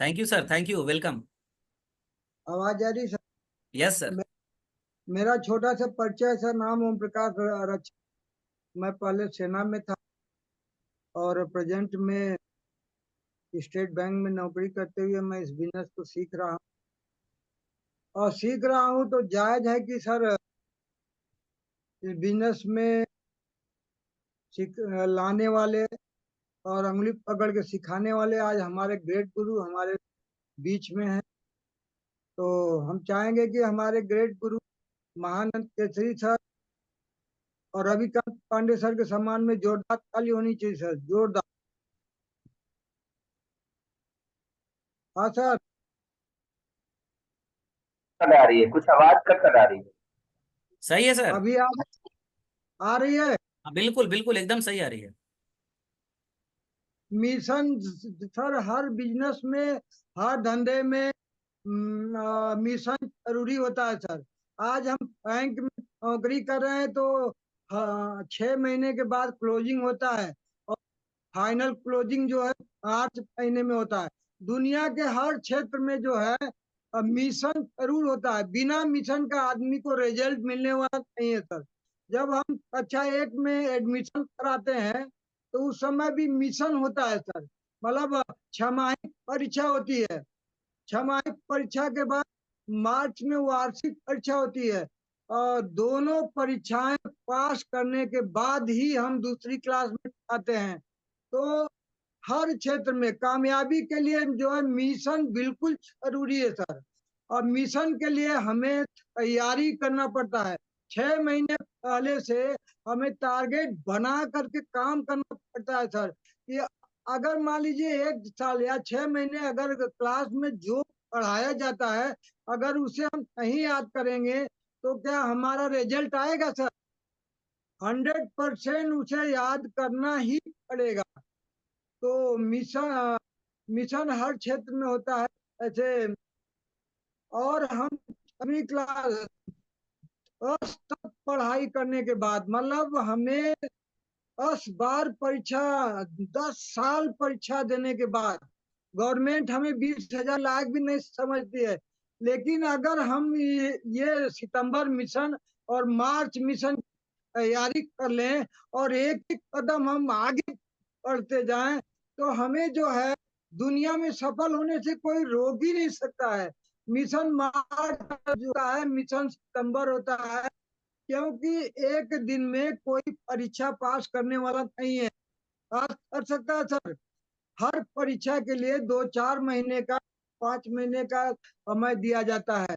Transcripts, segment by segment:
Thank you sir, thank you, welcome. आवाज आ रही sir? Yes sir. मे- मेरा छोटा सा परिचय सर। नाम ओम प्रकाश रक्ष। मैं पहले सेना में था और प्रेजेंट में स्टेट बैंक में नौकरी करते हुए मैं इस बिजनेस को सीख रहा हूँ। और सीख रहा हूँ तो जायज है कि सर इस बिजनेस में लाने वाले और उंगली पकड़ के सिखाने वाले आज हमारे ग्रेट गुरु हमारे बीच में हैं। तो हम चाहेंगे कि हमारे ग्रेट गुरु महानंद केसरी सर और रविकांत पांडे सर के सम्मान में जोरदार ताली होनी चाहिए सर, जोरदार। हाँ सर। कट आ रही है, कुछ आवाज कट आ रही है। सही है सर। अभी आ रही है। हाँ, बिल्कुल बिल्कुल एकदम सही आ रही है। मिशन सर हर बिजनेस में, हर धंधे में मिशन जरूरी होता है सर। आज हम बैंक में नौकरी कर रहे हैं तो 6 महीने के बाद क्लोजिंग होता है और फाइनल क्लोजिंग जो है 8 महीने में होता है। दुनिया के हर क्षेत्र में जो है मिशन जरूर होता है। बिना मिशन का आदमी को रिजल्ट मिलने वाला नहीं है सर। जब हम कक्षा 1 में एडमिशन कराते हैं तो उस समय भी मिशन होता है सर। मतलब छमाही परीक्षा होती है। छमाही परीक्षा के बाद मार्च में वार्षिक परीक्षा होती है। और दोनों परीक्षाएं पास करने के बाद ही हम दूसरी क्लास में आते हैं। तो हर क्षेत्र में कामयाबी के लिए जो है मिशन बिल्कुल जरूरी है सर। और मिशन के लिए हमें तैयारी करना पड़ता है। 6 महीने पहले से हमें टारगेट बना करके काम करना पड़ता है सर। कि अगर मान लीजिए 1 साल या 6 महीने अगर क्लास में जो पढ़ाया जाता है अगर उसे हम नहीं याद करेंगे तो क्या हमारा रिजल्ट आएगा सर? 100% उसे याद करना ही पड़ेगा। तो मिशन मिशन हर क्षेत्र में होता है ऐसे। और हम सभी क्लास 10 तक पढ़ाई करने के बाद मतलब हमें 10 बार परीक्षा, 10 साल परीक्षा देने के बाद गवर्नमेंट हमें 20,000 लाख भी नहीं समझती है। लेकिन अगर हम ये सितंबर मिशन और मार्च मिशन तैयारी कर लें और एक एक कदम हम आगे बढ़ते जाएं तो हमें जो है दुनिया में सफल होने से कोई रोक ही नहीं सकता है। मिशन मार्च जो है मिशन सितंबर होता है। क्योंकि एक दिन में कोई परीक्षा पास करने वाला नहीं है। पास कर सकता है सर। हर परीक्षा के लिए 2-4 महीने का, 5 महीने का समय दिया जाता है।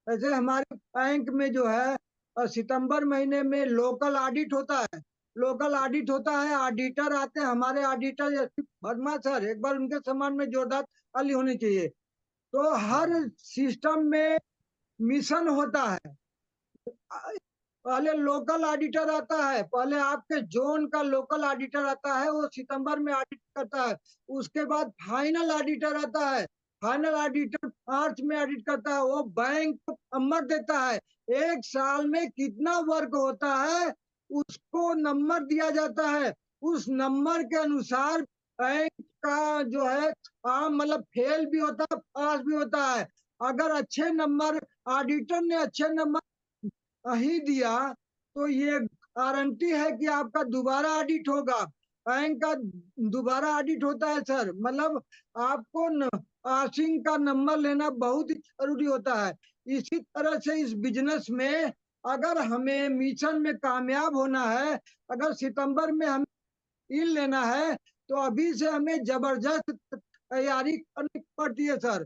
ऐसे हमारे बैंक में जो है सितंबर महीने में लोकल ऑडिट होता है। लोकल ऑडिट होता है, ऑडिटर आते हैं हमारे। ऑडिटर वर्मा सर, एक बार उनके सम्मान में जोरदार ताली होनी चाहिए। तो हर सिस्टम में मिशन होता है। पहले लोकल ऑडिटर आता है, पहले आपके जोन का लोकल ऑडिटर आता है, वो सितंबर में ऑडिट करता है। उसके बाद फाइनल ऑडिटर आता है। फाइनल ऑडिटर मार्च में ऑडिट करता है। वो बैंक को नंबर देता है। 1 साल में कितना वर्क होता है उसको नंबर दिया जाता है। उस नंबर के अनुसार बैंक का जो है काम मतलब फेल भी होता है, पास भी होता है। अगर अच्छे नंबर, ऑडिटर ने अच्छे नंबर नहीं दिया तो ये गारंटी है कि आपका दोबारा ऑडिट होगा। बैंक का दोबारा ऑडिट होता है सर। मतलब आपको पासिंग का नंबर लेना बहुत ही जरूरी होता है। इसी तरह से इस बिजनेस में अगर हमें मिशन में कामयाब होना है, अगर सितंबर में हम इन लेना है तो अभी से हमें जबरदस्त तैयारी करनी पड़ती है सर।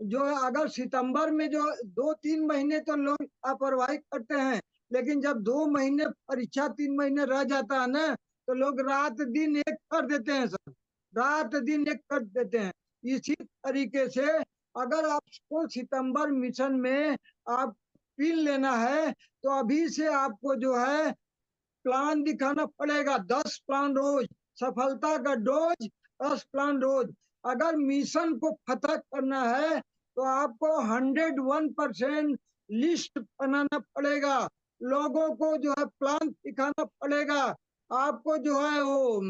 जो अगर सितंबर में जो 2-3 महीने तो लोग लापरवाही करते हैं, लेकिन जब 2 महीने परीक्षा 3 महीने रह जाता है ना तो लोग रात दिन एक कर देते हैं सर। रात दिन एक कर देते हैं। इसी तरीके से अगर आपको सितंबर मिशन में आप पिन लेना है तो अभी से आपको जो है प्लान दिखाना पड़ेगा। 10 प्लान रोज, सफलता का डोज, 10 प्लान रोज। अगर मिशन को फतह करना है तो आपको 101% लिस्ट बनाना पड़ेगा। लोगों को जो है प्लान दिखाना पड़ेगा। आपको जो है वो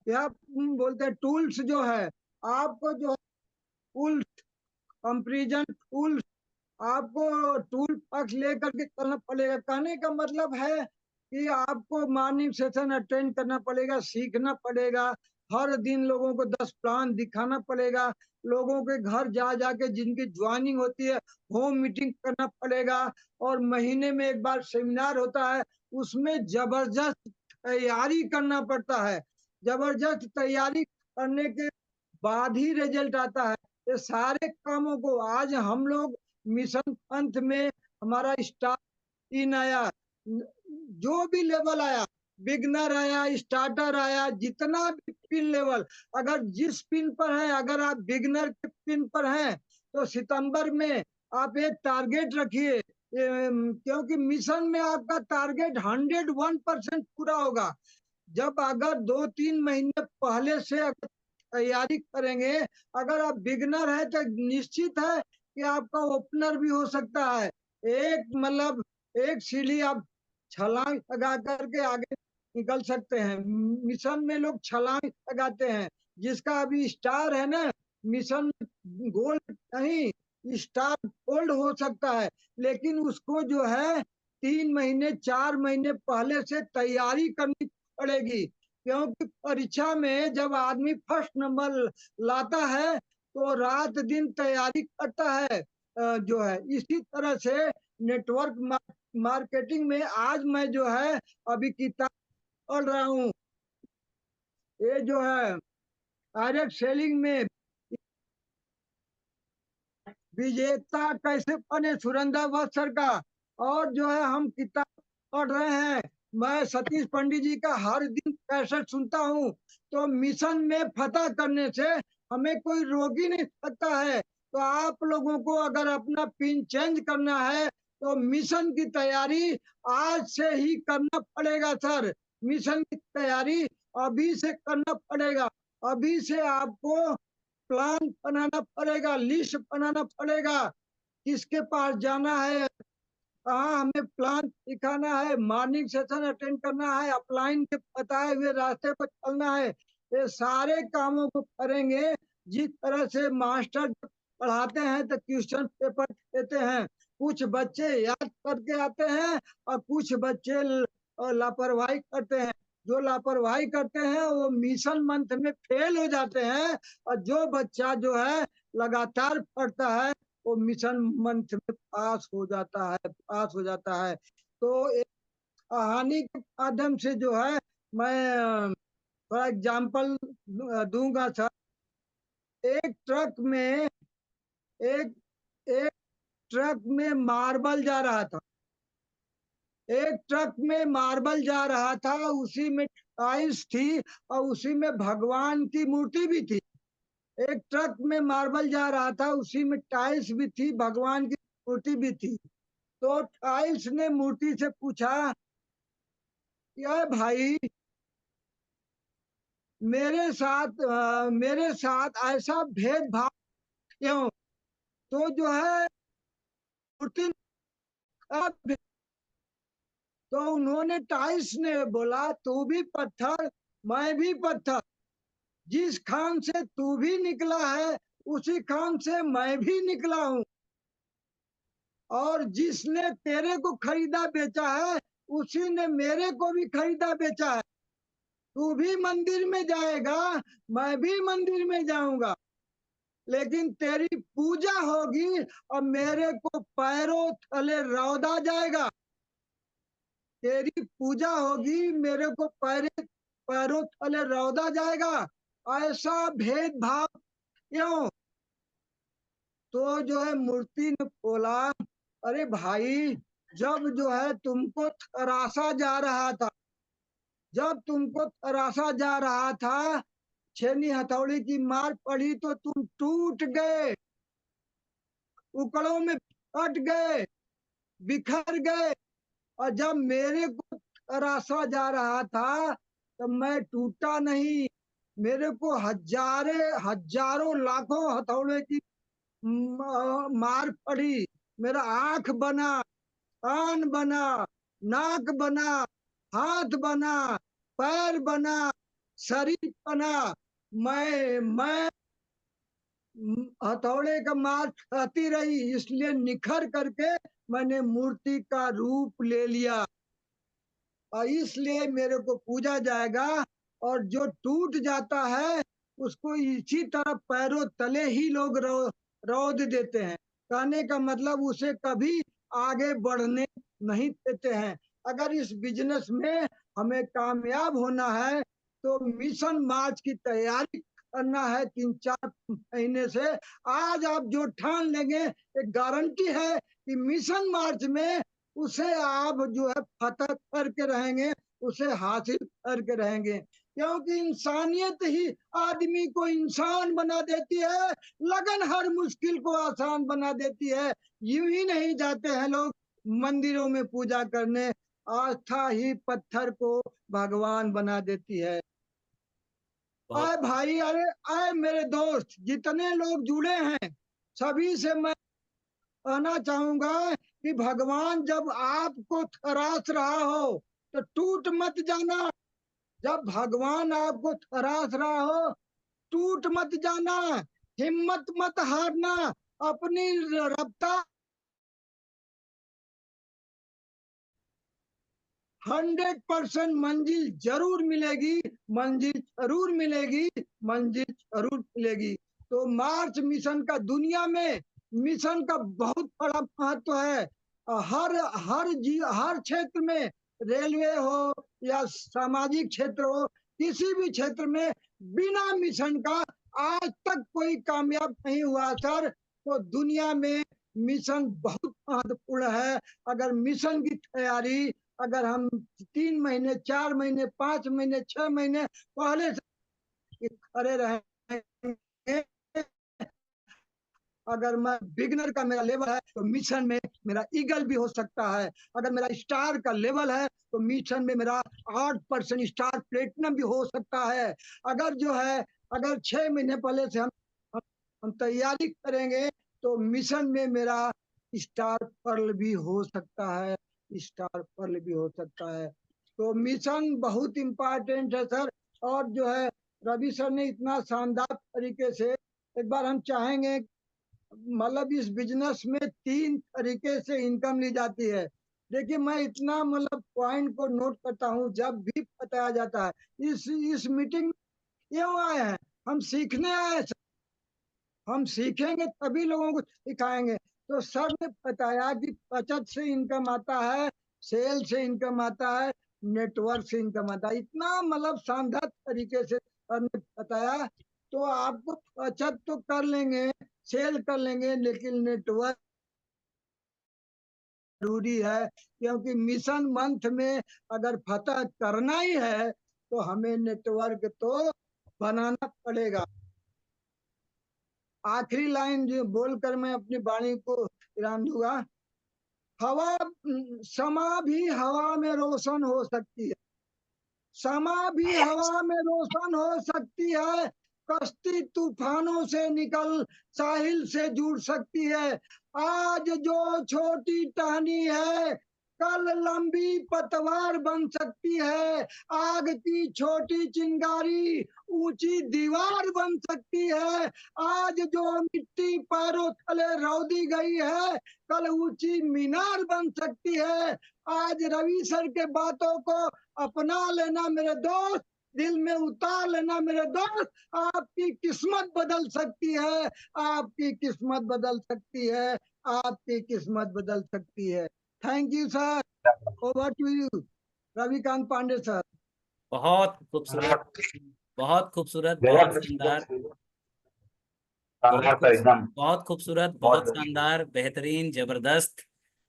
क्या बोलते हैं, टूल्स जो है आपको, जो टूल्स, कंपेरिजन टूल्स, आपको टूल बॉक्स लेकर के चलना पड़ेगा। कहने का मतलब है कि आपको मॉर्निंग सेशन अटेंड करना पड़ेगा, सीखना पड़ेगा, हर दिन लोगों को 10 प्लान दिखाना पड़ेगा, लोगों के घर जा जाके जिनकी ज्वाइनिंग होती है होम मीटिंग करना पड़ेगा, और महीने में एक बार सेमिनार होता है, उसमें जबरदस्त तैयारी करना पड़ता है। जबरदस्त तैयारी करने के बाद ही रिजल्ट आता है। ये सारे कामों को आज हम लोग मिशन पंथ में, हमारा स्टाफ इन आया, जो भी लेवल आया, बिगनर आया, स्टार्टर आया, जितना भी पिन लेवल, अगर जिस पिन पर है, अगर आप बिगनर के पिन पर हैं तो सितंबर में आप एक टारगेट रखिए, क्योंकि मिशन में आपका टारगेट 101% पूरा होगा। जब अगर 2-3 महीने पहले से अगर तैयारी करेंगे, अगर आप बिगनर है तो निश्चित है कि आपका ओपनर भी हो सकता है। एक मतलब एक सीढ़ी आप छलांग लगा करके आगे निकल सकते हैं। मिशन में लोग छलांग लगाते हैं, जिसका अभी स्टार है ना, मिशन गोल्ड नहीं, स्टार गोल्ड हो सकता है, लेकिन उसको जो है 3 महीने 4 महीने पहले से तैयारी करनी पड़ेगी। क्योंकि परीक्षा में जब आदमी फर्स्ट नंबर लाता है तो रात दिन तैयारी करता है। जो है इसी तरह से नेटवर्क मार्केटिंग में आज मैं जो है अभी किताब पढ़ रहा हूँ, ये जो है डायरेक्ट सेलिंग में विजेता कैसे बने, सुरेंद्र वत्सर का। और जो है हम किताब पढ़ रहे हैं, मैं सतीश पंडित जी का हर दिन कैसेट सुनता हूँ। तो मिशन में फतह करने से हमें कोई रोक ही नहीं सकता है। तो आप लोगों को अगर अपना पिन चेंज करना है तो मिशन की तैयारी आज से ही करना पड़ेगा सर। मिशन की तैयारी अभी से करना पड़ेगा। अभी से आपको प्लान बनाना पड़ेगा, लिस्ट बनाना पड़ेगा, किसके पास जाना है, कहाँ हमें प्लान दिखाना है, मॉर्निंग सेशन अटेंड करना है, अपलाइन के बताए हुए रास्ते पर चलना है। ये सारे कामों को करेंगे। जिस तरह से मास्टर पढ़ाते हैं तो क्वेश्चन पेपर देते हैं, कुछ बच्चे याद करके आते हैं और कुछ बच्चे लापरवाही करते हैं। जो लापरवाही करते हैं वो मिशन मंथ में फेल हो जाते हैं, और जो बच्चा जो है लगातार पढ़ता है वो मिशन मंथ में पास हो जाता है, पास हो जाता है। तो एक कहानी के माध्यम से जो है मैं थोड़ा एग्जाम्पल दूंगा सर। एक ट्रक में एक एक ट्रक में मार्बल जा रहा था, एक ट्रक में मार्बल जा रहा था, उसी में टाइल्स थी और उसी में भगवान की मूर्ति भी थी। एक ट्रक में मार्बल जा रहा था, उसी में टाइल्स भी थी, भगवान की मूर्ति भी थी। तो टाइल्स ने मूर्ति से पूछा, क्या भाई मेरे साथ ऐसा भेदभाव क्यों? तो जो है मूर्ति ने, तो उन्होंने, टाइल्स ने बोला, तू भी पत्थर मैं भी पत्थर, जिस खान से तू भी निकला है उसी खान से मैं भी निकला हूँ, और जिसने तेरे को खरीदा बेचा है उसी ने मेरे को भी खरीदा बेचा है। तू भी मंदिर में जाएगा, मैं भी मंदिर में जाऊंगा, लेकिन तेरी पूजा होगी और मेरे को पैरों तले रौदा जाएगा। तेरी पूजा होगी, मेरे को पैरों तले रौदा जाएगा। ऐसा भेदभाव क्यों? तो जो है मूर्ति ने बोला, अरे भाई, जब जो है तुमको तराशा जा रहा था, जब तुमको तराशा जा रहा था, छेनी हथौड़ी की मार पड़ी तो तुम टूट गए, उकड़ों में कट गए, बिखर गए। और जब मेरे को तराशा जा रहा था तो मैं टूटा नहीं, मेरे को हजारों लाखों हथौड़े की मार पड़ी, मेरा आंख बना, कान बना, नाक बना, हाथ बना, पैर बना, शरीर बना। मैं हथौड़े का मार खाती रही, इसलिए निखर करके मैंने मूर्ति का रूप ले लिया और इसलिए मेरे को पूजा जाएगा। और जो टूट जाता है उसको इसी तरह पैरों तले ही लोग रौंद देते हैं। कहने का मतलब उसे कभी आगे बढ़ने नहीं देते हैं। अगर इस बिजनेस में हमें कामयाब होना है तो मिशन मार्च की तैयारी करना है 3-4 महीने से। आज आप जो ठान लेंगे, एक गारंटी है कि मिशन मार्च में उसे आप जो है फतह करके रहेंगे, उसे हासिल करके रहेंगे। क्योंकि इंसानियत ही आदमी को इंसान बना देती है, लगन हर मुश्किल को आसान बना देती है। यूं ही नहीं जाते हैं लोग मंदिरों में पूजा करने, आस्था ही पत्थर को भगवान बना देती है। बहुत आए भाई, अरे आए मेरे दोस्त, जितने लोग जुड़े हैं सभी से मैं कहना चाहूंगा कि भगवान जब आपको तराश रहा हो तो टूट मत जाना। जब भगवान आपको तराश रहा हो टूट मत जाना, हिम्मत मत हारना, अपनी रफ्तार 100% मंजिल जरूर मिलेगी, मंजिल जरूर मिलेगी, मंजिल जरूर मिलेगी। तो मार्च मिशन का दुनिया में मिशन का बहुत बड़ा महत्व है। हर क्षेत्र में, रेलवे हो या सामाजिक क्षेत्र हो, किसी भी क्षेत्र में बिना मिशन का आज तक कोई कामयाब नहीं हुआ सर। तो दुनिया में मिशन बहुत महत्वपूर्ण है। अगर मिशन की तैयारी अगर हम 3 महीने, 4 महीने, 5 महीने, 6 महीने पहले से खड़े रहेंगे, अगर मैं बिगनर का मेरा लेवल है तो मिशन में मेरा ईगल भी हो सकता है। अगर मेरा स्टार का लेवल है तो मिशन में मेरा 8% स्टार प्लेटिनम भी हो सकता है। अगर जो है, अगर 6 महीने पहले से हम तैयारी करेंगे तो मिशन में मेरा स्टार पर्ल भी हो सकता है, स्टार पर्ल भी हो सकता है। तो मिशन बहुत इम्पोर्टेंट है सर। और जो है रवि सर ने इतना शानदार तरीके से, एक बार हम चाहेंगे, मतलब इस बिजनेस में 3 तरीके से इनकम ली जाती है। देखिए मैं इतना मतलब पॉइंट को नोट करता हूँ जब भी बताया जाता है। इस मीटिंग में क्यों आए हैं? हम सीखने आए हैं। हम सीखेंगे तभी लोगों को सिखाएंगे। तो सर ने बताया कि बचत से इनकम आता है, सेल से इनकम आता है, नेटवर्क से इनकम आता है। इतना मतलब शानदार तरीके से सर ने बताया। तो आपको बचत तो कर लेंगे, सेल कर लेंगे, लेकिन नेटवर्क जरूरी है। क्योंकि मिशन मंथ में अगर फतह करना ही है तो हमें नेटवर्क तो बनाना पड़ेगा। आखिरी लाइन जो बोलकर मैं अपनी वाणी को विराम दूंगा। हवा, समा भी हवा में रोशन हो सकती है, समा भी हवा में रोशन हो सकती है। कश्ती तूफानों से निकल साहिल से जुड़ सकती है। आज जो छोटी टहनी है कल लंबी पतवार बन सकती है। आग की छोटी चिंगारी ऊंची दीवार बन सकती है। आज जो मिट्टी पैरों तले रौदी गई है कल ऊंची मीनार बन सकती है। आज रवि सर के बातों को अपना लेना मेरे दोस्त, दिल में उतार लेना मेरे दोस्त। आपकी किस्मत बदल सकती है, आपकी किस्मत बदल सकती है, आपकी किस्मत बदल सकती है। Thank you sir. Over to you Ravikant Pandey sir. बहुत खूबसूरत, बहुत खूबसूरत, बहुत गजब शानदार, बहुत शानदार सर, एकदम बहुत खूबसूरत, बहुत बहुत शानदार, बेहतरीन, जबरदस्त।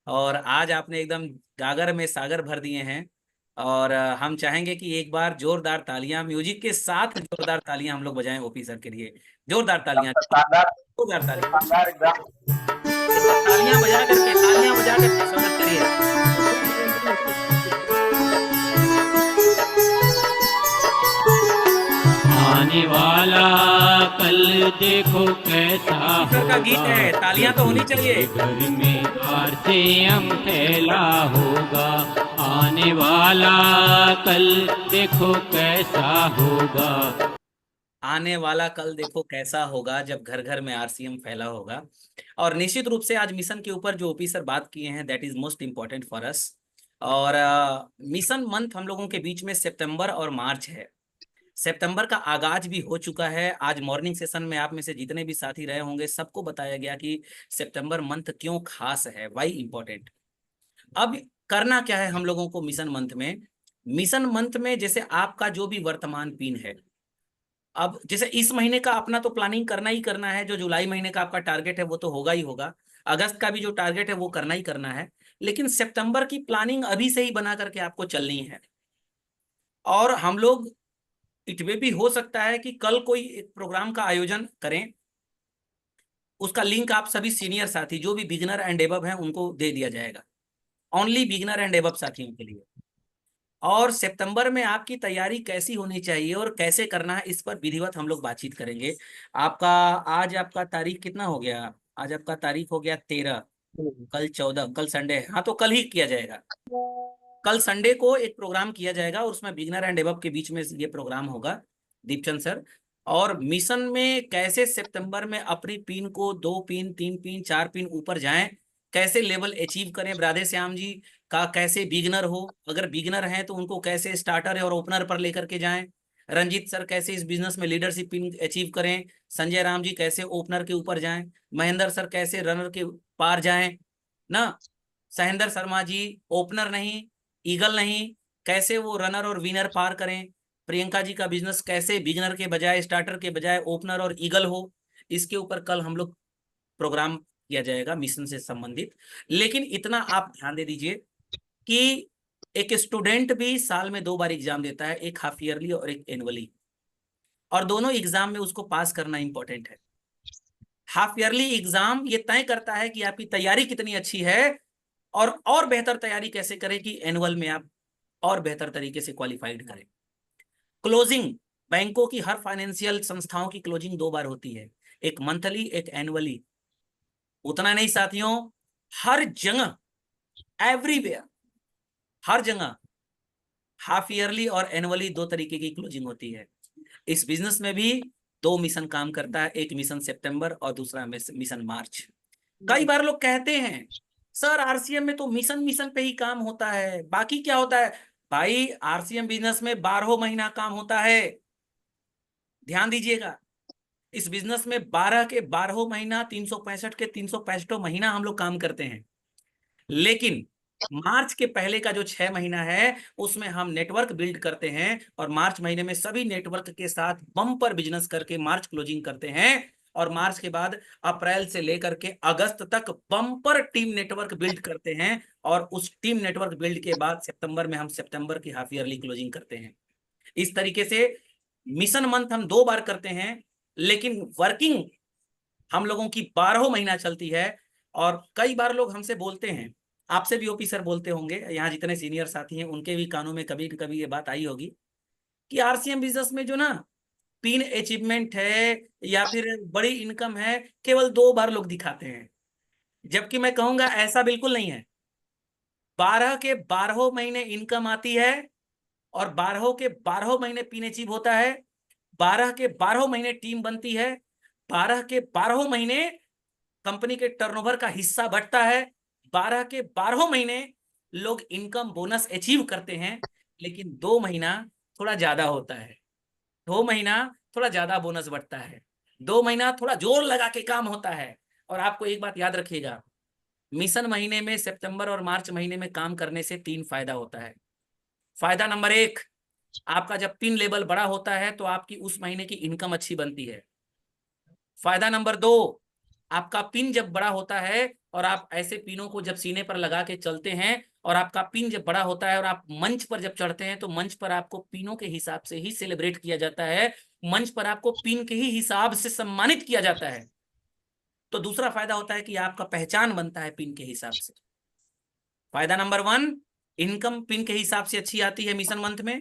और आज आपने एकदम गागर में सागर भर दिए हैं। और हम चाहेंगे कि एक बार जोरदार तालियां, म्यूजिक के साथ जोरदार तालियां हम लोग बजाएं ओपी सर के लिए। जोरदार तालियां, शानदार, जोरदार तालियां, शानदार एकदम। एक बार तालियां बजा करके स्वागत करिए। आने वाला कल कल देखो कैसा ईश्वर का गीत होगा, है, तालियां तो होनी चाहिए। घर में आरसीएम फैला होगा, आने वाला कल देखो कैसा होगा। आने वाला कल देखो कैसा होगा जब घर घर में आरसीएम फैला होगा। और निश्चित रूप से आज मिशन के ऊपर जो ओपी सर बात किए हैं, that is most important for us. और मिशन मंथ हम लोगों के बीच में सितंबर और मार्च है। सितंबर का आगाज भी हो चुका है। आज मॉर्निंग सेशन में आप में से जितने भी साथी रहे होंगे सबको बताया गया कि सितंबर मंथ क्यों खास है, वाई इंपॉर्टेंट। अब करना क्या है हम लोगों को मिशन मंथ में? मिशन मंथ में जैसे आपका जो भी वर्तमान पिन है, अब जैसे इस महीने का अपना तो प्लानिंग करना ही करना है। जो जुलाई महीने का आपका टारगेट है वो तो होगा ही होगा। अगस्त का भी जो टारगेट है वो करना ही करना है। लेकिन सितंबर की प्लानिंग अभी से ही बना करके आपको चलनी है। और हम लोग, इट वे भी हो सकता है कि कल कोई एक प्रोग्राम का आयोजन करें, उसका लिंक आप सभी सीनियर साथी जो भी बिगिनर एंड एबव हैं उनको दे दिया जाएगा, ओनली बिगिनर एंड एबव साथियों के लिए। और सितंबर में आपकी तैयारी कैसी होनी चाहिए और कैसे करना है, इस पर विधिवत हम लोग बातचीत करेंगे। आपका आज आपका तारीख कितना हो गया? आज आपका तारीख हो गया 13, कल 14, कल संडे है। हाँ, तो कल ही किया जाएगा। कल संडे को एक प्रोग्राम किया जाएगा और उसमें बिगनर एंड एबव के बीच में ये प्रोग्राम होगा, दीपचंद सर। और मिशन में कैसे सितंबर में अपनी पिन को 2 पिन 3 पिन 4 पिन ऊपर जाएं, कैसे लेवल अचीव करें। राधे श्याम जी का कैसे बिगनर हो, अगर बिगनर हैं तो उनको कैसे स्टार्टर और ओपनर पर लेकर के जाएं। रंजीत सर कैसे इस बिजनेस में लीडरशिप पिन अचीव करें। संजय राम जी कैसे ओपनर के ऊपर जाएं। महेंद्र सर कैसे रनर के पार जाएं ना। सहेंद्र शर्मा जी ओपनर नहीं, ईगल नहीं, कैसे वो रनर और विनर पार करें। प्रियंका जी का बिजनेस कैसे बिगनर के बजाय स्टार्टर के बजाय ओपनर और ईगल हो, इसके ऊपर कल हम लोग प्रोग्राम किया जाएगा मिशन से संबंधित। लेकिन इतना आप ध्यान दे दीजिए कि एक स्टूडेंट भी साल में 2 बार एग्जाम देता है, एक हाफ ईयरली और एक एनुअली, और दोनों एग्जाम में उसको पास करना इंपॉर्टेंट है। हाफ ईयरली एग्जाम ये तय करता है कि आपकी तैयारी कितनी अच्छी है और बेहतर तैयारी कैसे करें कि एनुअल में आप और बेहतर तरीके से क्वालिफाइड करें। क्लोजिंग, बैंकों की हर फाइनेंशियल संस्थाओं की क्लोजिंग 2 बार होती है, एक मंथली एक एनुअली। उतना नहीं साथियों, हर जगह, एवरीवेयर, हर जगह हाफ ईयरली और एनुअली 2 तरीके की क्लोजिंग होती है। इस बिजनेस में भी 2 मिशन काम करता है, एक मिशन सितंबर और दूसरा मिशन मार्च। कई बार लोग कहते हैं सर आरसीएम में तो मिशन मिशन पे ही काम होता है, बाकी क्या होता है? भाई आरसीएम बिजनेस में 12 महीना काम होता है। ध्यान दीजिएगा, इस बिजनेस में 12 के 12 महीना, 365 के 365 महीना हम लोग काम करते हैं। लेकिन मार्च के पहले का जो 6 महीना है उसमें हम नेटवर्क बिल्ड करते हैं और मार्च महीने में सभी नेटवर्क के साथ बम्पर बिजनेस करके मार्च क्लोजिंग करते हैं। और मार्च के बाद अप्रैल से लेकर के अगस्त तक बम्पर टीम नेटवर्क बिल्ड करते हैं। और उस टीम नेटवर्क बिल्ड के बाद सितंबर में हम सितंबर की हाफ ईयरली क्लोजिंग करते हैं। इस तरीके से मिशन मंथ हम 2 बार करते हैं, लेकिन वर्किंग हम लोगों की 12 महीना चलती है। और कई बार लोग हमसे बोलते हैं, आपसे भी ओपी सर बोलते होंगे, यहाँ जितने सीनियर साथी हैं उनके भी कानों में कभी कभी ये बात आई होगी कि आरसीएम बिजनेस में जो ना पिन अचीवमेंट है या फिर बड़ी इनकम है, केवल 2 बार लोग दिखाते हैं। जबकि मैं कहूंगा ऐसा बिल्कुल नहीं है। 12 के 12 महीने इनकम आती है और 12 के 12 महीने पिन अचीव होता है। 12 के 12 महीने टीम बनती है। 12 के 12 महीने कंपनी के टर्नओवर का हिस्सा बढ़ता है। 12 के 12 महीने लोग इनकम बोनस अचीव करते हैं। लेकिन 2 महीना थोड़ा ज्यादा होता है, 2 महीना थोड़ा ज्यादा बोनस बढ़ता है, 2 महीना थोड़ा जोर लगा के काम होता है। और आपको एक बात याद रखिएगा, मिशन महीने में सितंबर और मार्च महीने में काम करने से 3 फायदा होता है। फायदा नंबर 1, आपका जब पिन लेवल बड़ा होता है तो आपकी उस महीने की इनकम अच्छी बनती है। फायदा नंबर 2, आपका पिन जब बड़ा होता है और आप ऐसे पिनों को जब सीने पर लगा के चलते हैं और आपका पिन जब बड़ा होता है और आप मंच पर जब चढ़ते हैं तो मंच पर आपको पिनों के हिसाब से ही सेलिब्रेट किया जाता है, मंच पर आपको पिन के ही हिसाब से सम्मानित किया जाता है। तो दूसरा फायदा होता है कि आपका पहचान बनता है पिन के हिसाब से। फायदा नंबर 1, इनकम पिन के हिसाब से अच्छी आती है मिशन मंथ में।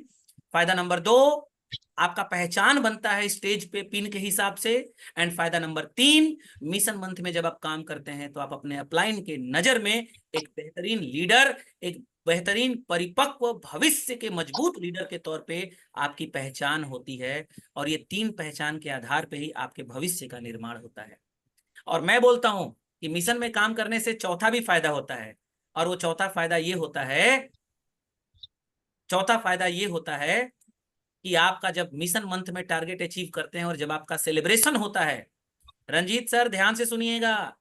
फायदा नंबर 2, आपका पहचान बनता है स्टेज पे पिन के हिसाब से। एंड फायदा नंबर 3, मिशन मंथ में जब आप काम करते हैं तो आप अपने अपलाइन के नजर में एक बेहतरीन लीडर, एक बेहतरीन परिपक्व भविष्य के मजबूत लीडर के तौर पे आपकी पहचान होती है। और ये 3 पहचान के आधार पे ही आपके भविष्य का निर्माण होता है। और मैं बोलता हूं कि मिशन में काम करने से चौथा भी फायदा होता है, और वो चौथा फायदा ये होता है कि आपका जब मिशन मंथ में टारगेट अचीव करते हैं और जब आपका सेलिब्रेशन होता है, रंजीत सर ध्यान से सुनिएगा,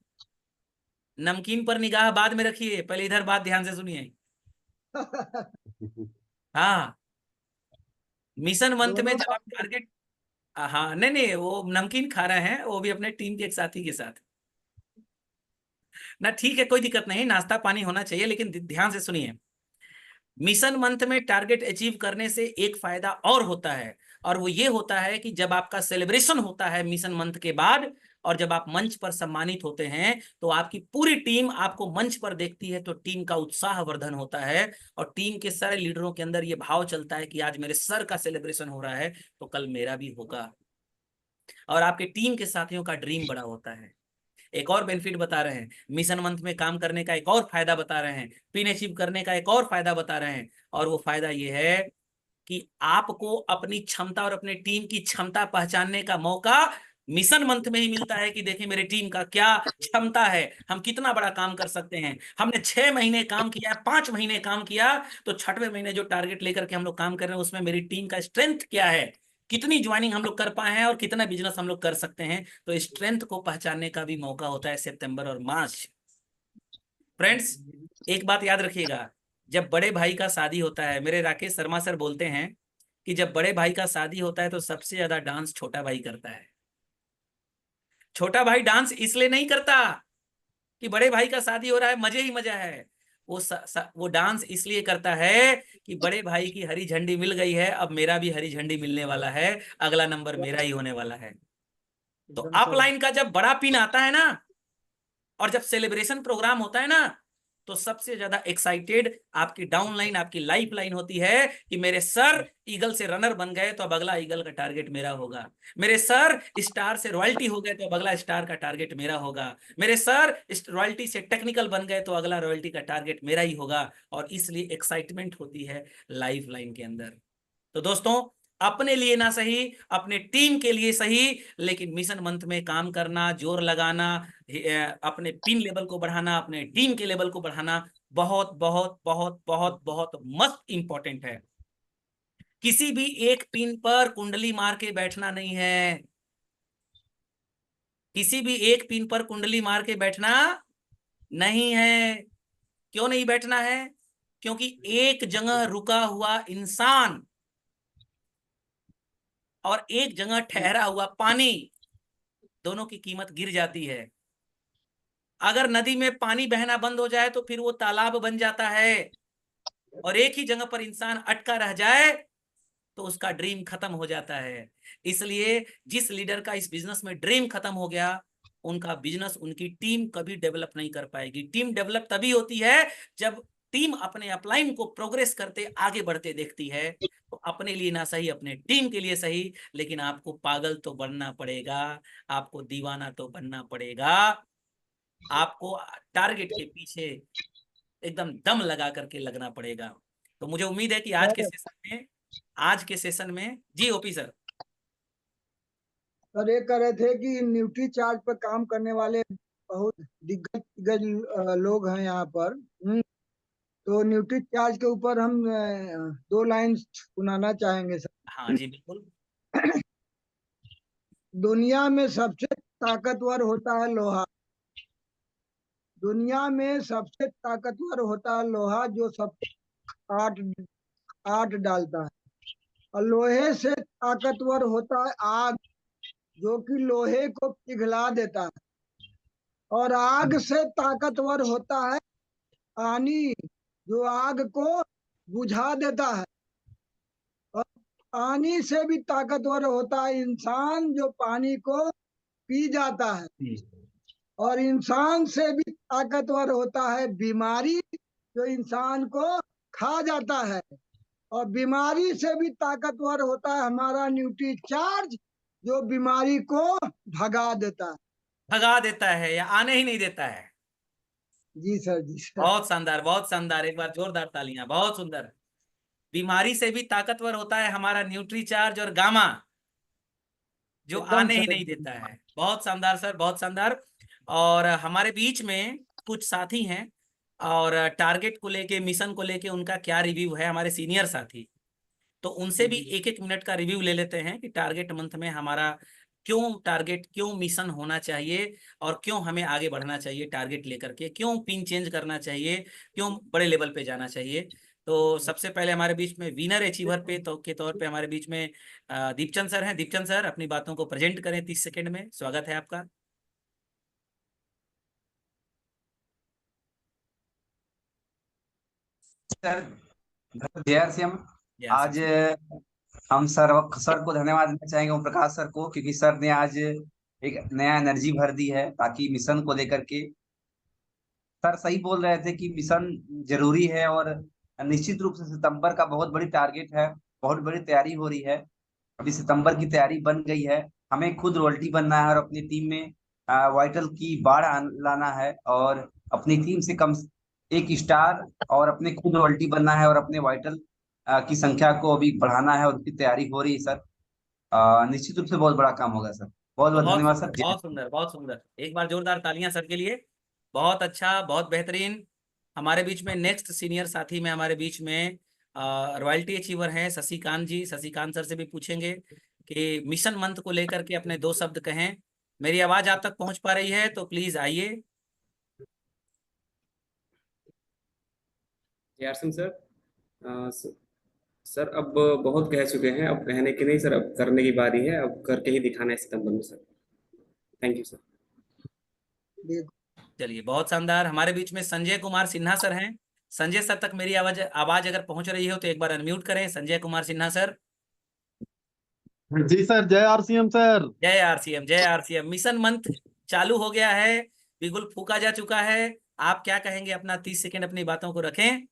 नमकीन पर निगाह बाद में रखिए, पहले इधर बात ध्यान से सुनिए। हाँ, मिशन मंथ में दोनों जब आप टारगेट, हाँ नहीं नहीं, वो नमकीन खा रहे हैं, वो भी अपने टीम के एक साथी के साथ ना। ठीक है, कोई दिक्कत नहीं, नाश्ता पानी होना चाहिए, लेकिन ध्यान से सुनिए। मिशन मंथ में टारगेट अचीव करने से एक फायदा और होता है, और वो ये होता है कि जब आपका सेलिब्रेशन होता है मिशन मंथ के बाद, और जब आप मंच पर सम्मानित होते हैं, तो आपकी पूरी टीम आपको मंच पर देखती है, तो टीम का उत्साह वर्धन होता है, और टीम के सारे लीडरों के अंदर ये भाव चलता है कि आज मेरे सर का सेलिब्रेशन हो रहा है तो कल मेरा भी होगा। और आपके टीम के साथियों का ड्रीम बड़ा होता है। एक और बेनिफिट बता रहे हैं, मिशन मंथ में काम करने का एक और फायदा बता रहे हैं, पिन अचीव करने का एक और फायदा बता रहे हैं, और वो फायदा ये है कि आपको अपनी क्षमता और अपने टीम की क्षमता पहचानने का मौका मिशन मंथ में ही मिलता है कि देखिए मेरे टीम का क्या क्षमता है, हम कितना बड़ा काम कर सकते हैं। हमने 6 महीने काम किया, 5 महीने काम किया, तो 6वें महीने जो टारगेट लेकर के हम लोग काम कर रहे हैं उसमें मेरी टीम का स्ट्रेंथ क्या है, कितनी ज्वाइनिंग हम लोग कर पाए हैं और कितना बिजनेस हम लोग कर सकते हैं। तो स्ट्रेंथ को पहचानने का भी मौका होता है सितंबर और मार्च। फ्रेंड्स, एक बात याद रखिएगा, जब बड़े भाई का शादी होता है, मेरे राकेश शर्मा सर बोलते हैं कि जब बड़े भाई का शादी होता है तो सबसे ज्यादा डांस छोटा भाई करता है। छोटा भाई डांस इसलिए नहीं करता कि बड़े भाई का शादी हो रहा है मजे ही मजा है, वो डांस इसलिए करता है कि बड़े भाई की हरी झंडी मिल गई है, अब मेरा भी हरी झंडी मिलने वाला है, अगला नंबर मेरा ही होने वाला है। तो एकदम सही। अपलाइन का जब बड़ा पिन आता है ना, और जब सेलिब्रेशन प्रोग्राम होता है ना, तो सबसे ज्यादा एक्साइटेड आपकी डाउन लाइन, आपकी लाइफ लाइन होती है कि मेरे सर ईगल से रनर बन गए तो अब अगला ईगल का टारगेट मेरा होगा, मेरे सर स्टार से रॉयल्टी हो गए तो अब अगला स्टार का टारगेट मेरा होगा, मेरे सर रॉयल्टी से टेक्निकल बन गए तो अगला रॉयल्टी का टारगेट मेरा ही होगा। और इसलिए एक्साइटमेंट होती है लाइफ लाइन के अंदर। तो दोस्तों, अपने लिए ना सही, अपने टीम के लिए सही, लेकिन मिशन मंथ में काम करना, जोर लगाना, अपने पिन लेवल को बढ़ाना, अपने टीम के लेवल को बढ़ाना बहुत बहुत बहुत बहुत बहुत मस्त इंपॉर्टेंट है। किसी भी एक पिन पर कुंडली मार के बैठना नहीं है, किसी भी एक पिन पर कुंडली मार के बैठना नहीं है। क्यों नहीं बैठना है? क्योंकि एक जगह रुका हुआ इंसान और एक जगह ठहरा हुआ पानी, दोनों की कीमत गिर जाती है। अगर नदी में पानी बहना बंद हो जाए तो फिर वो तालाब बन जाता है, और एक ही जगह पर इंसान अटका रह जाए तो उसका ड्रीम खत्म हो जाता है। इसलिए जिस लीडर का इस बिजनेस में ड्रीम खत्म हो गया, उनका बिजनेस, उनकी टीम कभी डेवलप नहीं कर पाएगी। टीम डेवलप तभी होती है जब टीम अपने अपलाइन को प्रोग्रेस करते आगे बढ़ते देखती है। तो अपने लिए ना सही, अपने टीम के लिए सही, लेकिन आपको पागल तो बनना पड़ेगा, आपको दीवाना तो बनना पड़ेगा, आपको टारगेट के पीछे एकदम दम लगा करके लगना पड़ेगा। तो मुझे उम्मीद है कि आज के सेशन में जी ओपी सर। सर ये कह रहे थे कि न्यूट्री चार्ज पर काम करने वाले बहुत दिग्गज दिग्गज लोग हैं यहाँ पर। तो न्यूट्री चार्ज के ऊपर हम 2 लाइन सुनाना चाहेंगे सर। हाँ जी बिल्कुल। दुनिया में सबसे ताकतवर होता है लोहा। दुनिया में सबसे ताकतवर होता है लोहा, जो सब काट काट डालता है। और लोहे से ताकतवर होता है आग, जो कि लोहे को पिघला देता है। और आग से ताकतवर होता है पानी, जो आग को बुझा देता है। और पानी से भी ताकतवर होता है इंसान, जो पानी को पी जाता है। और इंसान से भी ताकतवर होता है बीमारी, जो इंसान को खा जाता है। और बीमारी से भी ताकतवर होता है हमारा न्यूट्री चार्ज, जो बीमारी को भगा देता है। भगा देता है या आने ही नहीं देता है। जी सर, जी सर। बहुत शानदार, बहुत शानदार, एक बार जोरदार तालियां, बहुत सुंदर। बीमारी से भी ताकतवर होता है हमारा न्यूट्री चार्ज और गामा, जो एकदम आने ही सर। नहीं देता है। बहुत शानदार सर, बहुत शानदार। और हमारे बीच में कुछ साथी हैं, और टारगेट को लेके, मिशन को लेके उनका क्या रिव्यू है, हमारे सीनियर साथी। तो उनसे भी एक एक मिनट का रिव्यू ले लेते हैं कि टारगेट मंथ में हमारा क्यों टारगेट, क्यों मिशन होना चाहिए, और क्यों हमें आगे बढ़ना चाहिए टारगेट लेकर के, क्यों पिन चेंज करना चाहिए, क्यों बड़े लेवल पे जाना चाहिए। तो सबसे पहले हमारे बीच में विनर अचीवर पे तो के तौर पे हमारे बीच में दीपचंद सर हैं। दीपचंद सर, अपनी बातों को प्रेजेंट करें 30 सेकंड में, स्वागत है आपका। सर, जय श्री हम। जय आज श्री। हम सर को धन्यवाद देना चाहेंगे, ओम प्रकाश सर को, क्योंकि सर ने आज एक नया एनर्जी भर दी है ताकि मिशन को लेकर के। सर सही बोल रहे थे कि मिशन जरूरी है, और निश्चित रूप से सितंबर का बहुत बड़ी टारगेट है, बहुत बड़ी तैयारी हो रही है। अभी सितंबर की तैयारी बन गई है, हमें खुद रॉयल्टी बनना है और अपनी टीम में वाइटल की बाढ़ लाना है, और अपनी टीम से कम एक स्टार, और अपने खुद रॉयल्टी बनना है, और अपने वाइटल की संख्या को अभी बढ़ाना है, और उसकी तैयारी हो रही है सर। निश्चित रूप से बहुत बड़ा काम होगा सर। बहुत बहुत बहुत धन्यवाद सुंदर, सर। बहुत सुंदर, बहुत सुंदर, एक बार जोरदार तालियां सर के लिए। बहुत अच्छा, बहुत बेहतरीन। हमारे बीच में नेक्स्ट सीनियर साथी में हमारे बीच में रॉयल्टी अचीवर हैं शशिकांत जी। शशिकांत सर से भी पूछेंगे कि मिशन मंथ को लेकर के अपने दो शब्द कहें। मेरी आवाज आप तक पहुंच पा रही है तो प्लीज आइए। यार सिंह सर, सर अब बहुत कह चुके हैं, अब कहने की नहीं सर, अब करने की बारी है, अब करके ही दिखाना है सितंबर में सर। Thank you sir. चलिए, बहुत शानदार। हमारे बीच में संजय कुमार सिन्हा सर हैं। संजय सर तक मेरी आवाज आवाज अगर पहुंच रही हो तो एक बार अनम्यूट करें, संजय कुमार सिन्हा सर। जी सर, जय आरसीएम सर। जय आरसीएम, जय आरसीएम। मिशन मंथ चालू हो गया है, बिगुल फूका जा चुका है। आप क्या कहेंगे? अपना 30 सेकंड अपनी बातों को रखें।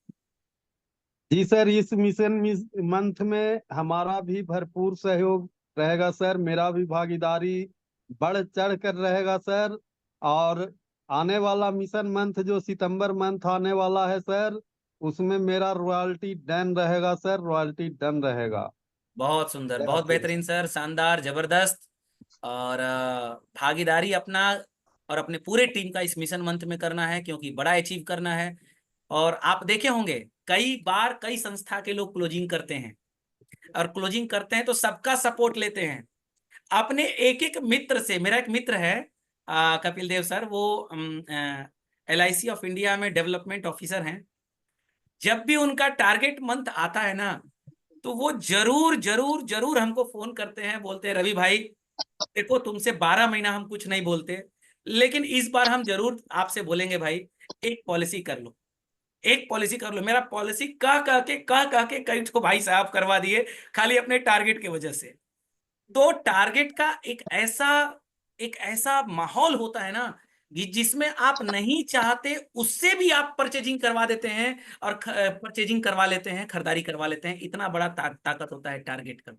जी सर, इस मिशन मंथ में हमारा भी भरपूर सहयोग रहेगा सर, मेरा भी भागीदारी बढ़ चढ़ कर रहेगा सर। और आने वाला मिशन मंथ जो सितंबर मंथ आने वाला है सर, उसमें मेरा रॉयल्टी डन रहेगा सर, रॉयल्टी डन रहेगा। बहुत सुंदर, बहुत बेहतरीन सर, शानदार, जबरदस्त। और भागीदारी अपना और अपने पूरे टीम का इस मिशन मंथ में करना है, क्योंकि बड़ा अचीव करना है। और आप देखे होंगे कई बार कई संस्था के लोग क्लोजिंग करते हैं, और क्लोजिंग करते हैं तो सबका सपोर्ट लेते हैं। अपने एक एक मित्र से, मेरा एक मित्र है कपिल देव सर, वो LIC ऑफ इंडिया में डेवलपमेंट ऑफिसर हैं। जब भी उनका टारगेट मंथ आता है ना, तो वो जरूर जरूर जरूर हमको फोन करते हैं, बोलते हैं रवि भाई देखो, तुमसे 12 महीना हम कुछ नहीं बोलते, लेकिन इस बार हम जरूर आपसे बोलेंगे भाई, एक पॉलिसी कर लो, एक पॉलिसी कर लो। मेरा पॉलिसी कह के कई तो भाई साहब करवा दिए, खाली अपने टारगेट की वजह से। तो टारगेट का एक ऐसा माहौल होता है ना, जिसमें आप नहीं चाहते उससे भी आप परचेजिंग करवा देते हैं, और परचेजिंग करवा लेते हैं, खरीदारी करवा लेते हैं। इतना बड़ा ताकत होता है टारगेट का।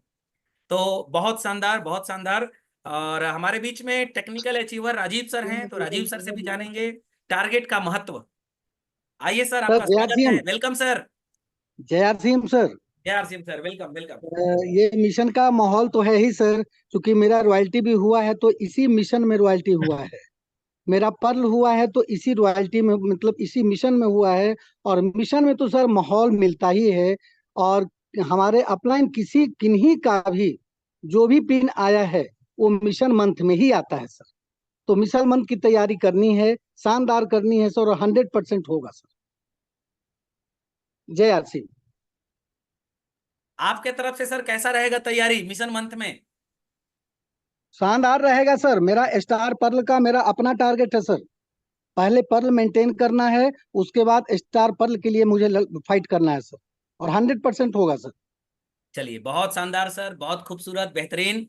तो बहुत शानदार, बहुत शानदार। और हमारे बीच में टेक्निकल अचीवर राजीव सर हैं, तो राजीव सर से भी जानेंगे टारगेट का महत्व। आइए सर, सर आपका जय स्वागत है, सिंह। Welcome sir. जय आर सिंह सर। जय आरसीएम सर, वेलकम वेलकम। ये मिशन का माहौल तो है ही सर, क्योंकि मेरा रॉयल्टी भी हुआ है तो इसी मिशन में रॉयल्टी हुआ है। मेरा पर्ल हुआ है तो इसी रॉयल्टी में, मतलब इसी मिशन में हुआ है। और मिशन में तो सर माहौल मिलता ही है। और हमारे अपलाइन किसी किन्हीं का भी जो भी पिन आया है वो मिशन मंथ में ही आता है सर। तो मिशन मंथ की तैयारी करनी है, शानदार करनी है सर, और 100% होगा सर। जय आर सिंह। आपके तरफ से सर कैसा रहेगा तैयारी मिशन मंथ में? शानदार रहेगा सर। मेरा स्टार पर्ल का मेरा अपना टारगेट है सर। पहले पर्ल मेंटेन करना है, उसके बाद स्टार पर्ल के लिए मुझे फाइट करना है सर, और 100% होगा सर। चलिए, बहुत शानदार सर, बहुत खूबसूरत, बेहतरीन।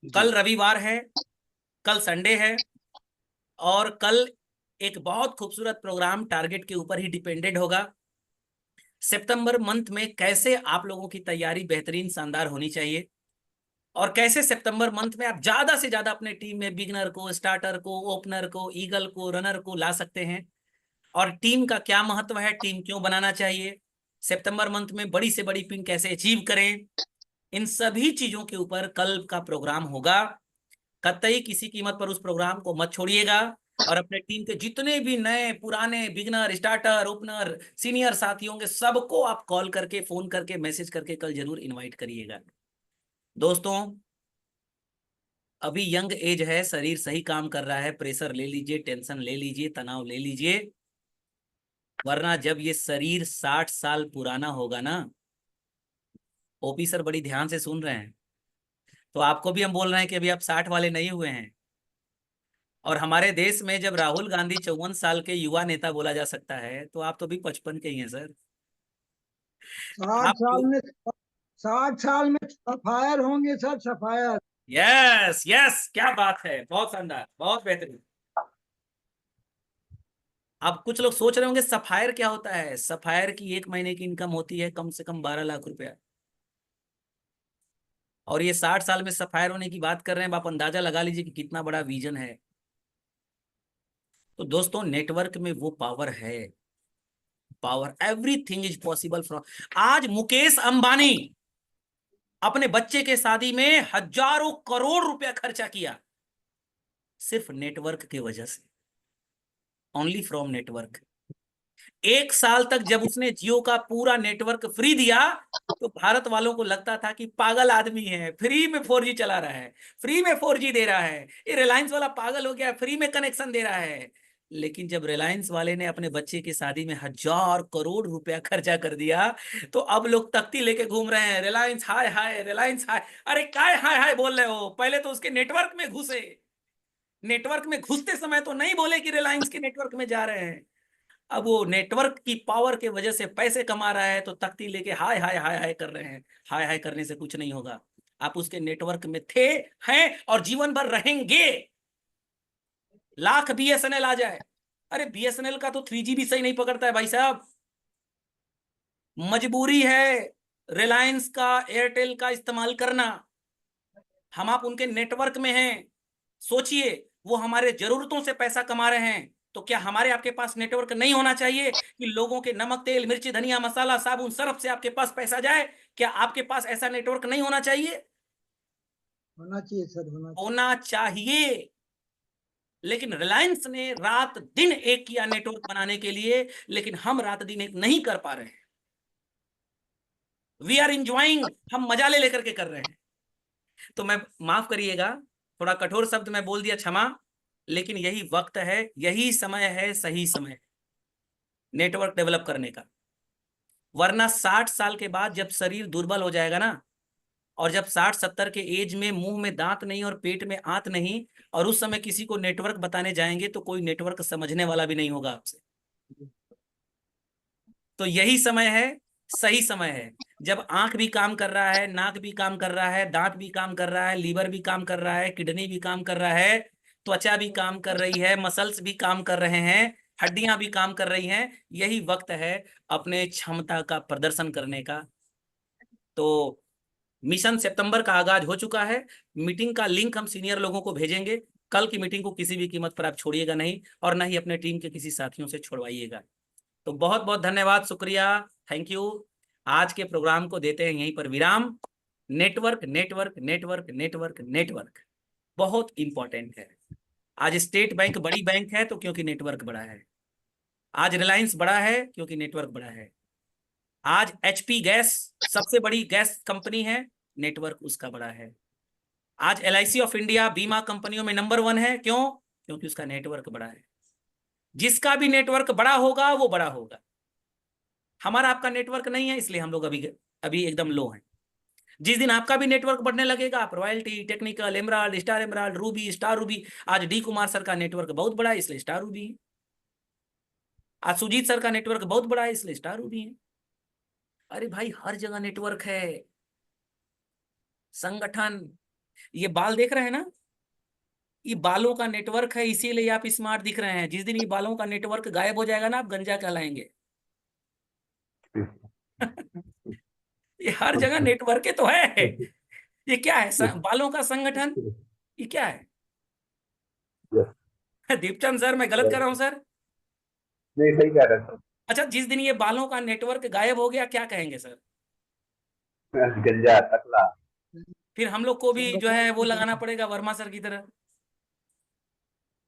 जी कल रविवार है, कल संडे है, और कल एक बहुत खूबसूरत प्रोग्राम टारगेट के ऊपर ही डिपेंडेंट होगा। सितंबर मंथ में कैसे आप लोगों की तैयारी बेहतरीन शानदार होनी चाहिए, और कैसे सितंबर मंथ में आप ज्यादा से ज्यादा अपने टीम में बिगनर को, स्टार्टर को, ओपनर को, ईगल को, रनर को ला सकते हैं, और टीम का क्या महत्व है, टीम क्यों बनाना चाहिए, सितंबर मंथ में बड़ी से बड़ी पिन कैसे अचीव करें, इन सभी चीजों के ऊपर कल का प्रोग्राम होगा। कतई किसी कीमत पर उस प्रोग्राम को मत छोड़िएगा, और अपने टीम के जितने भी नए पुराने बिगनर, स्टार्टर, ओपनर, सीनियर साथी होंगे सबको आप कॉल करके, फोन करके, मैसेज करके कल जरूर इनवाइट करिएगा। दोस्तों, अभी यंग एज है, शरीर सही काम कर रहा है, प्रेशर ले लीजिए, टेंशन ले लीजिए, तनाव ले लीजिए, वरना जब ये शरीर 60 साल पुराना होगा ना, ओपी सर बड़ी ध्यान से सुन रहे हैं, तो आपको भी हम बोल रहे हैं कि अभी आप 60 वाले नहीं हुए हैं। और हमारे देश में जब राहुल गांधी 54 साल के युवा नेता बोला जा सकता है, तो आप तो भी 55 के ही हैं सर। 60 आप साल में 60 साल में सफायर होंगे सर, सफायर। यस यस, क्या बात है, बहुत शानदार, बहुत बेहतरीन। अब कुछ लोग सोच रहे होंगे सफायर क्या होता है। सफायर की एक महीने की इनकम होती है कम से कम 12 लाख रुपया, और ये 60 साल में सफायर होने की बात कर रहे हैं। आप अंदाजा लगा लीजिए कि कितना बड़ा विजन है। तो दोस्तों, नेटवर्क में वो पावर है, power, everything is possible from. आज मुकेश अंबानी अपने बच्चे के शादी में हजारों करोड़ रुपया खर्चा किया, सिर्फ नेटवर्क की वजह से, ओनली फ्रॉम नेटवर्क। 1 साल तक जब उसने जियो का पूरा नेटवर्क फ्री दिया, तो भारत वालों को लगता था कि पागल आदमी है, फ्री में 4G चला रहा है, फ्री में 4G दे रहा है, ये रिलायंस वाला पागल हो गया, फ्री में कनेक्शन दे रहा है। लेकिन जब रिलायंस वाले ने अपने बच्चे की शादी में 1000 करोड़ रुपया खर्चा कर दिया, तो अब लोग तख्ती लेके घूम रहे हैं, रिलायंस हाय हाय, रिलायंस हाय। अरे काय हाय हाय बोल रहे हो, पहले तो उसके नेटवर्क में घुसे, नेटवर्क में घुसते समय तो नहीं बोले कि रिलायंस के नेटवर्क में जा रहे हैं। अब वो नेटवर्क की पावर के वजह से पैसे कमा रहा है, तो तख्ती लेके हाय हाय हाय हाय कर रहे हैं। हाय हाय करने से कुछ नहीं होगा, आप उसके नेटवर्क में थे, हैं और जीवन भर रहेंगे। लाख BSNL आ जाए, अरे BSNL का तो 3G भी सही नहीं पकड़ता है भाई साहब। मजबूरी है रिलायंस का, एयरटेल का इस्तेमाल करना। हम आप उनके नेटवर्क में हैं, सोचिए वो हमारे जरूरतों से पैसा कमा रहे हैं, तो क्या हमारे आपके पास नेटवर्क नहीं होना चाहिए कि लोगों के नमक, तेल, मिर्ची, धनिया, मसाला, साबुन, सर्फ से आपके पास पैसा जाए? क्या आपके पास ऐसा नेटवर्क नहीं होना चाहिए? होना चाहिए सर, होना चाहिए। लेकिन रिलायंस ने रात दिन एक किया नेटवर्क बनाने के लिए, लेकिन हम रात दिन एक नहीं कर पा रहे हैं। वी आर इंजॉइंग, हम मजा ले लेकर के कर रहे हैं। तो मैं, माफ करिएगा, थोड़ा कठोर शब्द मैं बोल दिया, क्षमा, लेकिन यही वक्त है, यही समय है, सही समय नेटवर्क डेवलप करने का। वरना 60 साल के बाद जब शरीर दुर्बल हो जाएगा ना, और जब 60-70 के एज में मुंह में दांत नहीं और पेट में आंत नहीं, और उस समय किसी को नेटवर्क बताने जाएंगे तो कोई नेटवर्क समझने वाला भी नहीं होगा आपसे। तो यही समय है, सही समय है, जब आंख भी काम कर रहा है, नाक भी काम कर रहा है, दांत भी काम कर रहा है, लीवर भी काम कर रहा है, किडनी भी काम कर रहा है, त्वचा भी काम कर रही है, मसल्स भी काम कर रहे हैं, हड्डियां भी काम कर रही हैं। यही वक्त है अपने क्षमता का प्रदर्शन करने का। तो मिशन सितंबर का आगाज हो चुका है। मीटिंग का लिंक हम सीनियर लोगों को भेजेंगे। कल की मीटिंग को किसी भी कीमत पर आप छोड़िएगा नहीं, और ना ही अपने टीम के किसी साथियों से छोड़वाइएगा। तो बहुत बहुत धन्यवाद, शुक्रिया, थैंक यू। आज के प्रोग्राम को देते हैं यहीं पर विराम। Network network network network network बहुत इंपॉर्टेंट है। आज स्टेट बैंक बड़ी बैंक है तो क्योंकि नेटवर्क बड़ा है। आज रिलायंस बड़ा है क्योंकि नेटवर्क बड़ा है। आज HP गैस सबसे बड़ी गैस कंपनी है, नेटवर्क उसका बड़ा है। आज LIC ऑफ इंडिया बीमा कंपनियों में नंबर 1 है, क्यों? क्योंकि उसका नेटवर्क बड़ा है। जिसका भी नेटवर्क बड़ा होगा वो बड़ा होगा। हमारा आपका नेटवर्क नहीं है, इसलिए हम लोग अभी अभी एकदम लो हैं। जिस दिन आपका भी नेटवर्क बढ़ने लगेगा, आप royalty, technical, emerald, star emerald, Ruby, star Ruby, आज डी कुमार सर का नेटवर्क बहुत बड़ा है इसलिए स्टार रूबी है। आज सुजीत सर का नेटवर्क बहुत बड़ा है इसलिए स्टार रूबी है। अरे भाई, हर जगह नेटवर्क है। संगठन, ये बाल देख रहे हैं ना, ये बालों का नेटवर्क है, इसीलिए आप स्मार्ट दिख रहे हैं। जिस दिन ये बालों का नेटवर्क गायब हो जाएगा ना, आप गंजा कहलाएंगे। ये हर जगह नेटवर्क तो है। ये क्या है, बालों का संगठन, ये क्या है? दीपचंद सर, मैं गलत कर रहा हूँ सर? नहीं, सही कह रहे हैं अच्छा, जिस दिन ये बालों का नेटवर्क गायब हो गया, क्या कहेंगे सर? सर। गंजा टकला। फिर हम लोग को भी जो है वो लगाना पड़ेगा वर्मा सर की तरह।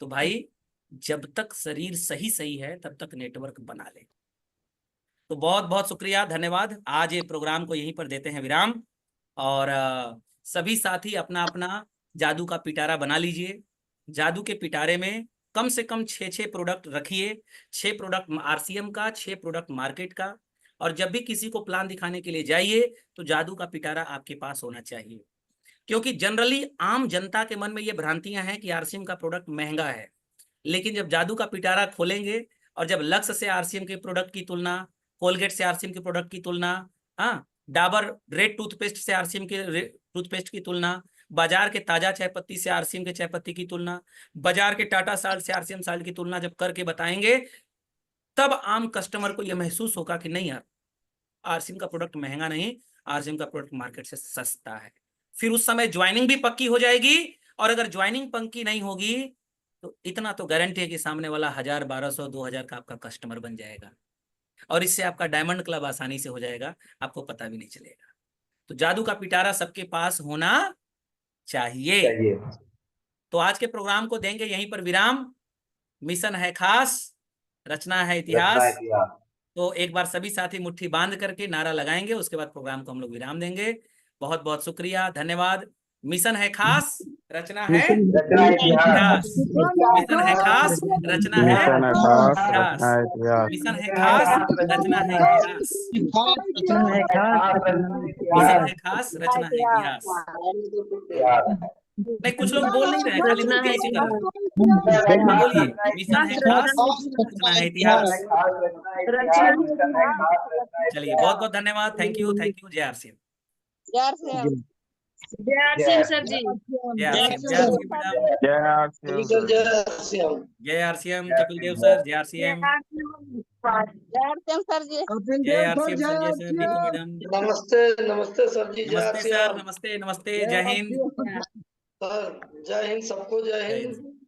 तो भाई, जब तक शरीर सही सही है तब तक नेटवर्क बना ले। तो बहुत बहुत शुक्रिया, धन्यवाद। आज ये प्रोग्राम को यहीं पर देते हैं विराम। और सभी साथी अपना अपना जादू का पिटारा बना लीजिए। जादू के पिटारे में कम से कम 6 प्रोडक्ट रखिए। 6 प्रोडक्ट आरसीएम का, 6 प्रोडक्ट मार्केट का। और जब भी किसी को प्लान दिखाने के लिए जाइए तो जादू का पिटारा आपके पास होना चाहिए। क्योंकि जनरली आम जनता के मन में ये भ्रांतियां हैं कि आरसीएम का प्रोडक्ट महंगा है। लेकिन जब जादू का पिटारा खोलेंगे और जब लक्स से आरसीएम के प्रोडक्ट की तुलना, कोलगेट से आरसीएम के प्रोडक्ट की तुलना, हाँ, डाबर रेड टूथपेस्ट से आरसीएम के टूथपेस्ट की तुलना, बाजार के ताजा चाय पत्ती से आरसीएम के चाय पत्ती की तुलना, बाजार के टाटा साल्ट से आरसीएम साल्ट की तुलना जब करके बताएंगे, तब आम कस्टमर को यह महसूस होगा कि नहीं यार, आरसीएम का प्रोडक्ट महंगा नहीं, आरसीएम का प्रोडक्ट मार्केट से सस्ता है। फिर उस समय ज्वाइनिंग भी पक्की हो जाएगी। और अगर ज्वाइनिंग पक्की नहीं होगी तो इतना तो गारंटी है कि सामने वाला 1000, 1200, 2000 का आपका कस्टमर बन जाएगा। और इससे आपका डायमंड क्लब आसानी से हो जाएगा, आपको पता भी नहीं चलेगा। तो जादू का पिटारा सबके पास होना चाहिए। तो आज के प्रोग्राम को देंगे यहीं पर विराम। मिशन है खास, रचना है इतिहास। तो एक बार सभी साथी मुट्ठी बांध करके नारा लगाएंगे, उसके बाद प्रोग्राम को हम लोग विराम देंगे। बहुत बहुत शुक्रिया, धन्यवाद। मिशन है खास, रचना है इतिहास। मिशन है खास, रचना है इतिहास। मिशन है खास, रचना है इतिहास। मिशन है खास, रचना है इतिहास। नहीं, कुछ लोग बोल नहीं रहे हैं, खाली मुंह के ही कर रहे हैं। बोलिए, मिशन है खास, रचना है इतिहास। चलिए, बहुत बहुत धन्यवाद। थैंक यू, जय आरसीएम। जय आरसीएम सर जी। जय आरसीएम मैडम। जय आरसीएम कपिल देव सर। जय आरसीएम। जय आरसीएम सर जी। जय RCM Sanjay sir, Neetu madam. नमस्ते सर जी। नमस्ते सर, नमस्ते, जय हिंद सर, जय हिंद सबको, जय हिंद।